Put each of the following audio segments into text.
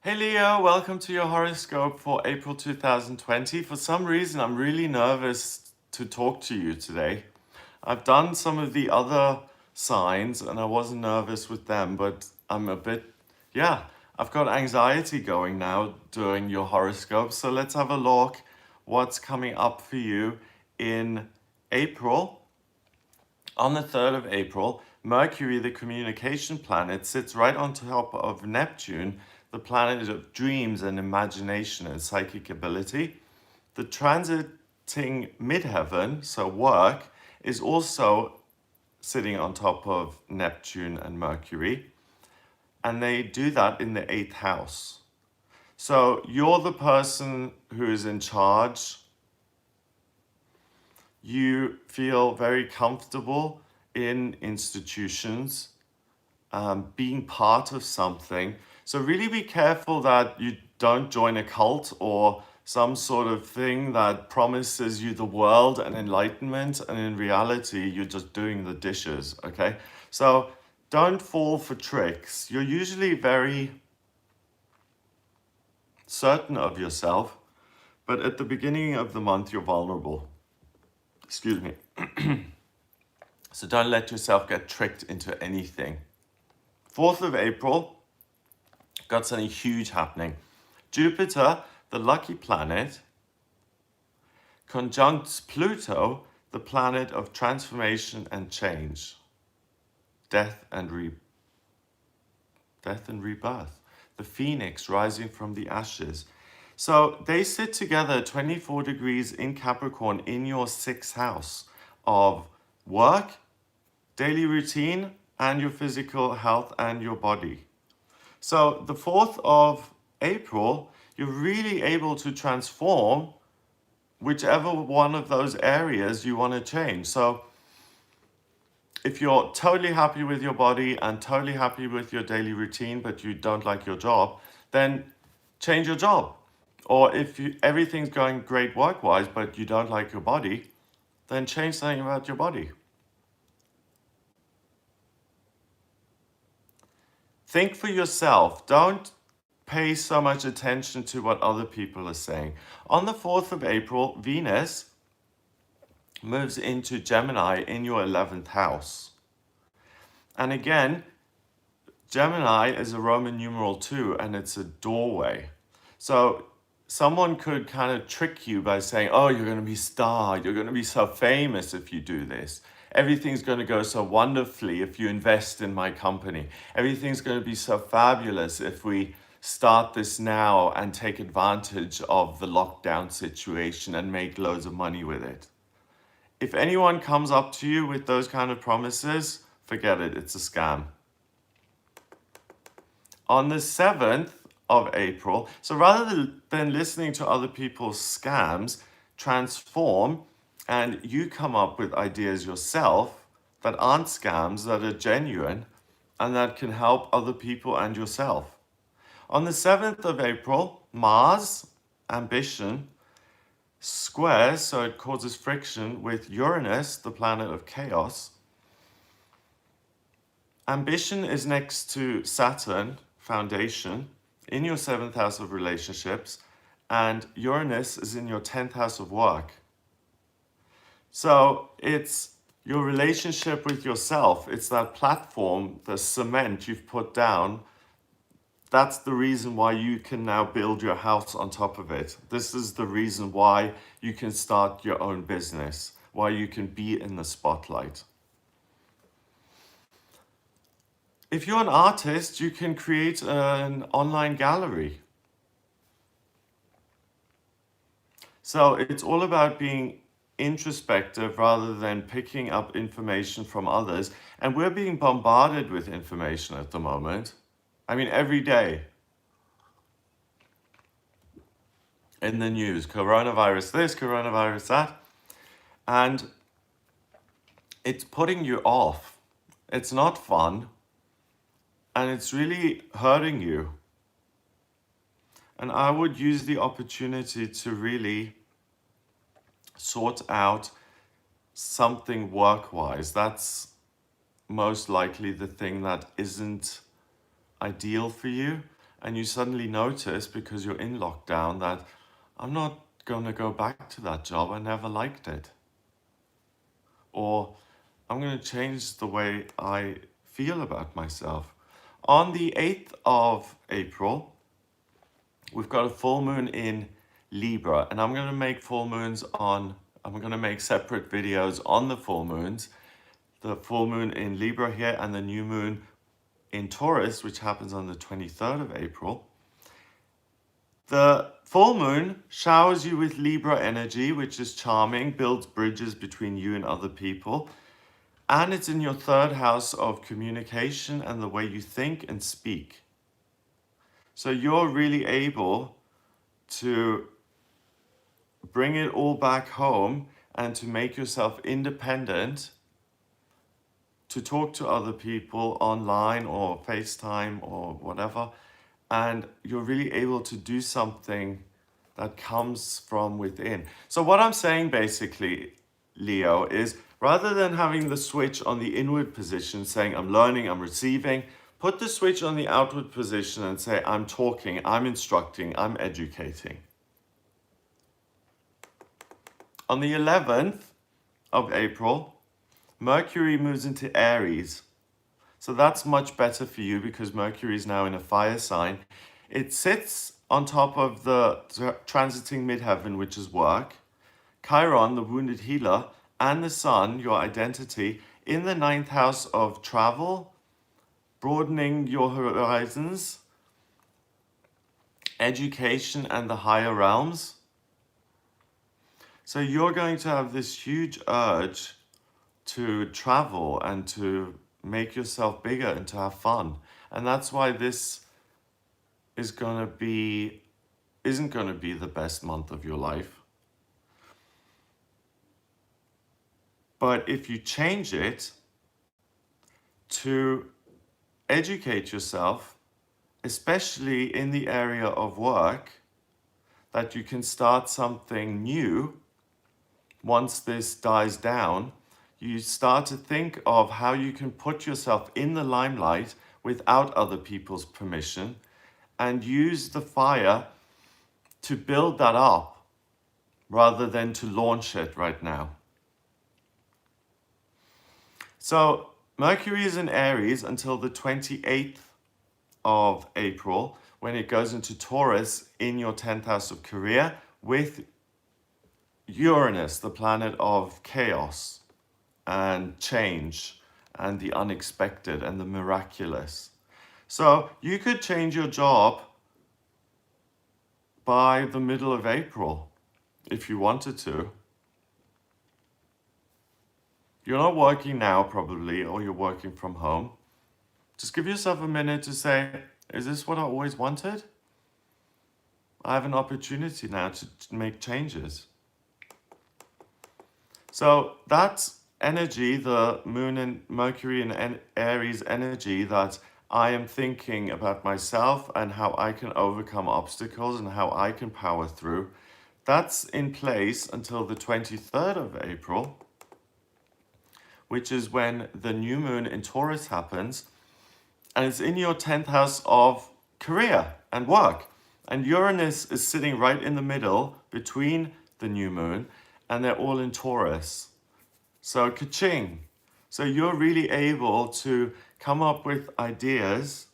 Hey Leo, welcome to your horoscope for April 2020. For some reason, I'm really nervous to talk to you today. I've done some of the other signs and I wasn't nervous with them, but I've got anxiety going now during your horoscope. So let's have a look what's coming up for you in April. On the 3rd of April, Mercury, the communication planet, sits right on top of Neptune, the planet of dreams and imagination and psychic ability. The transiting midheaven, so work, is also sitting on top of Neptune and Mercury, and they do that in the 8th house. So you're the person who is in charge. You feel very comfortable in institutions, being part of something. So really be careful that you don't join a cult or some sort of thing that promises you the world and enlightenment, and in reality, you're just doing the dishes, okay? So don't fall for tricks. You're usually very certain of yourself, but at the beginning of the month, you're vulnerable. Excuse me. So don't let yourself get tricked into anything. 4th of April, got something huge happening. Jupiter, the lucky planet, conjuncts Pluto, the planet of transformation and change, death and rebirth, the phoenix rising from the ashes. So they sit together 24 degrees in Capricorn in your 6th house of work, daily routine, and your physical health and your body. So the 4th of April, you're really able to transform whichever one of those areas you want to change. So if you're totally happy with your body and totally happy with your daily routine, but you don't like your job, then change your job. Or if everything's going great work-wise, but you don't like your body, then change something about your body. Think for yourself. Don't pay so much attention to what other people are saying. On the 4th of April, Venus moves into Gemini in your 11th house. And again, Gemini is a Roman numeral 2 and it's a doorway. So someone could kind of trick you by saying, oh, you're going to be starred, you're going to be so famous if you do this. Everything's going to go so wonderfully if you invest in my company. Everything's going to be so fabulous if we start this now and take advantage of the lockdown situation and make loads of money with it. If anyone comes up to you with those kind of promises, forget it, it's a scam. On the 7th of April, so rather than listening to other people's scams, transform and you come up with ideas yourself that aren't scams, that are genuine, and that can help other people and yourself. On the 7th of April, Mars, ambition, squares, so it causes friction with Uranus, the planet of chaos. Ambition is next to Saturn, foundation, in your 7th house of relationships, and Uranus is in your 10th house of work. So it's your relationship with yourself. It's that platform, the cement you've put down. That's the reason why you can now build your house on top of it. This is the reason why you can start your own business, why you can be in the spotlight. If you're an artist, you can create an online gallery. So it's all about being introspective rather than picking up information from others. And we're being bombarded with information at the moment. I mean, every day in the news, coronavirus this, coronavirus that. And it's putting you off. It's not fun. And it's really hurting you. And I would use the opportunity to really sort out something work-wise. That's most likely the thing that isn't ideal for you. and you suddenly notice, because you're in lockdown, that I'm not going to go back to that job. I never liked it. Or I'm going to change the way I feel about myself. On the 8th of April, we've got a full moon in Libra, and I'm going to make I'm going to make separate videos on the full moons. The full moon in Libra here and the new moon in Taurus, which happens on the 23rd of April. The full moon showers you with Libra energy, which is charming, builds bridges between you and other people. And it's in your third house of communication and the way you think and speak. So you're really able to bring it all back home and to make yourself independent, to talk to other people online or FaceTime or whatever. And you're really able to do something that comes from within. So what I'm saying basically, Leo, is rather than having the switch on the inward position saying I'm learning, I'm receiving, put the switch on the outward position and say I'm talking, I'm instructing, I'm educating. On the 11th of April, Mercury moves into Aries. So that's much better for you because Mercury is now in a fire sign. It sits on top of the transiting midheaven, which is work, Chiron, the wounded healer, and the sun, your identity, in the 9th house of travel, broadening your horizons, education, and the higher realms. So you're going to have this huge urge to travel and to make yourself bigger and to have fun. And that's why this isn't going to be the best month of your life. But if you change it to educate yourself, especially in the area of work, that you can start something new once this dies down, you start to think of how you can put yourself in the limelight without other people's permission and use the fire to build that up rather than to launch it right now. So Mercury is in Aries until the 28th of April, when it goes into Taurus in your 10th house of career with Uranus, the planet of chaos and change and the unexpected and the miraculous. So you could change your job by the middle of April if you wanted to. You're not working now probably, or you're working from home. Just give yourself a minute to say, is this what I always wanted? I have an opportunity now to make changes. So that's energy, the moon and Mercury and Aries energy, that I am thinking about myself and how I can overcome obstacles and how I can power through. That's in place until the 23rd of April, which is when the new moon in Taurus happens. And it's in your 10th house of career and work. And Uranus is sitting right in the middle between the new moon, and they're all in Taurus. So ka-ching. So you're really able to come up with ideas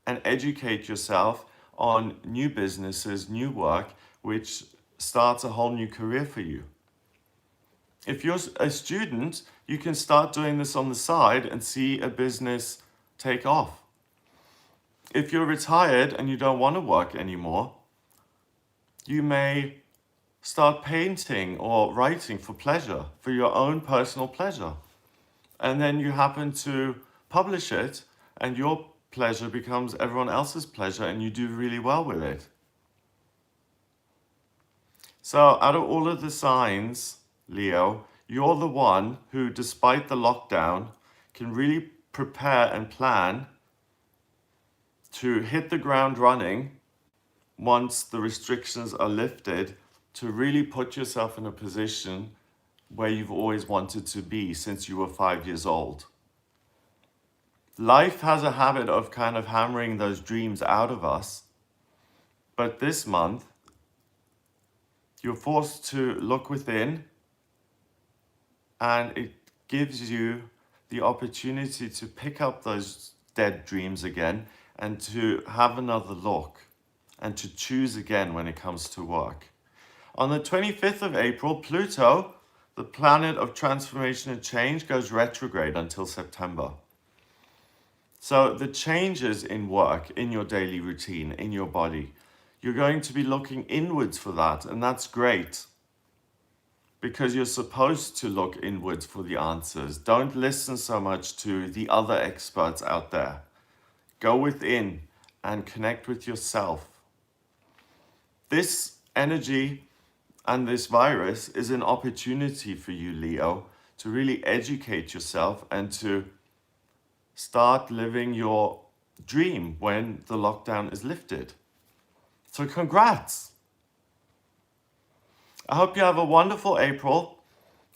and educate yourself on new businesses, new work, which starts a whole new career for you. If you're a student, you can start doing this on the side and see a business take off. If you're retired and you don't want to work anymore, you may start painting or writing for pleasure, for your own personal pleasure. And then you happen to publish it and your pleasure becomes everyone else's pleasure and you do really well with it. So out of all of the signs, Leo, you're the one who, despite the lockdown, can really prepare and plan to hit the ground running once the restrictions are lifted, to really put yourself in a position where you've always wanted to be since you were 5 years old. Life has a habit of kind of hammering those dreams out of us. But this month, you're forced to look within, and it gives you the opportunity to pick up those dead dreams again and to have another look and to choose again when it comes to work. On the 25th of April, Pluto, the planet of transformation and change, goes retrograde until September. So the changes in work, in your daily routine, in your body, you're going to be looking inwards for that, and that's great. Because you're supposed to look inwards for the answers. Don't listen so much to the other experts out there. Go within and connect with yourself. This energy and this virus is an opportunity for you, Leo, to really educate yourself and to start living your dream when the lockdown is lifted. So congrats! I hope you have a wonderful April.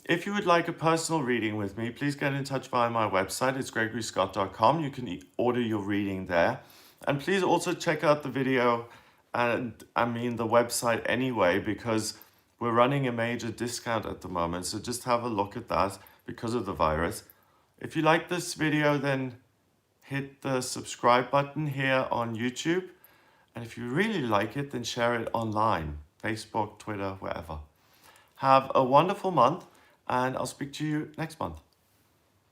If you would like a personal reading with me, please get in touch via my website. It's gregoryscott.com. You can order your reading there. And please also check out the video and the website anyway, because we're running a major discount at the moment. So just have a look at that because of the virus. If you like this video, then hit the subscribe button here on YouTube. And if you really like it, then share it online, Facebook, Twitter, wherever. Have a wonderful month, and I'll speak to you next month.